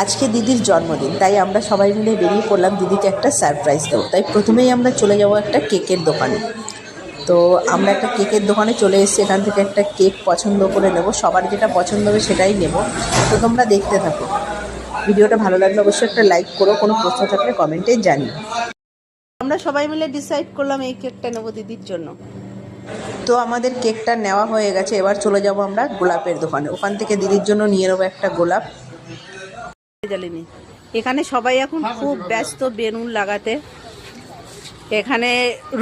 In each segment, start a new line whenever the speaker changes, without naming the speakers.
আজকে দিদির জন্মদিন, তাই আমরা সবাই মিলে বেরিয়ে পড়লাম দিদিকে একটা সারপ্রাইজ দেবো। তাই প্রথমেই আমরা চলে যাব একটা কেকের দোকানে। তো আমরা একটা কেকের দোকানে চলে এসেছি, এখান থেকে একটা কেক পছন্দ করে নেব, সবার যেটা পছন্দ হবে সেটাই নেব। তো তোমরা দেখতে থাকো, ভিডিওটা ভালো লাগলে অবশ্যই একটা লাইক করো, কোনো প্রশ্ন থাকলে কমেন্টে জানিও। আমরা সবাই মিলে ডিসাইড করলাম এই কেকটা নেব দিদির জন্য। তো আমাদের কেকটা নেওয়া হয়ে গেছে, এবার চলে যাব আমরা গোলাপের দোকানে, ওখান থেকে দিদির জন্য নিয়ে নেবো একটা গোলাপ। জ্বালিনি, এখানে সবাই এখন খুব ব্যস্ত বেলুন লাগাতে। এখানে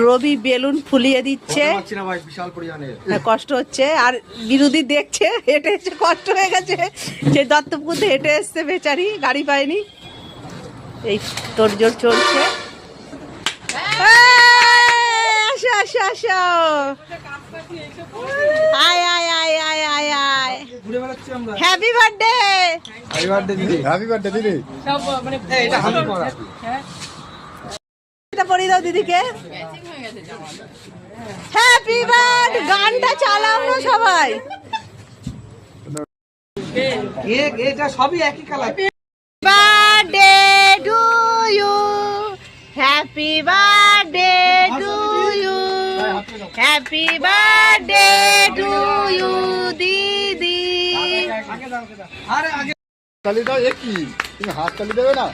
রবি বেলুন ফুলিয়ে দিচ্ছে, কষ্ট হচ্ছে, আর বিরোধী দেখছে, হেঁটে এসে কষ্ট হয়ে গেছে, যে দত্তপুর হেঁটে এসছে বেচারি, গাড়ি পায়নি। এই তোড়জোড় চলছে। আসো আসো আসো, আয় আয় আয় আয় আয় আয়, হ্যাপি বার্থডে।
হ্যাপি বার্থডে দিদি, হ্যাপি বার্থডে দিদি। এটা হাতে পড়া,
এটা পরিয়ে দাও দিদিকে। হ্যাপি বার্থডে গানটা চালাও না সবাই।
এটা সবই একই colour.
Birthday to you, happy birthday to you, happy birthday to you দিদি।
আরে আগে তালি দাও, একই তুমি হাত তালি দেবে না।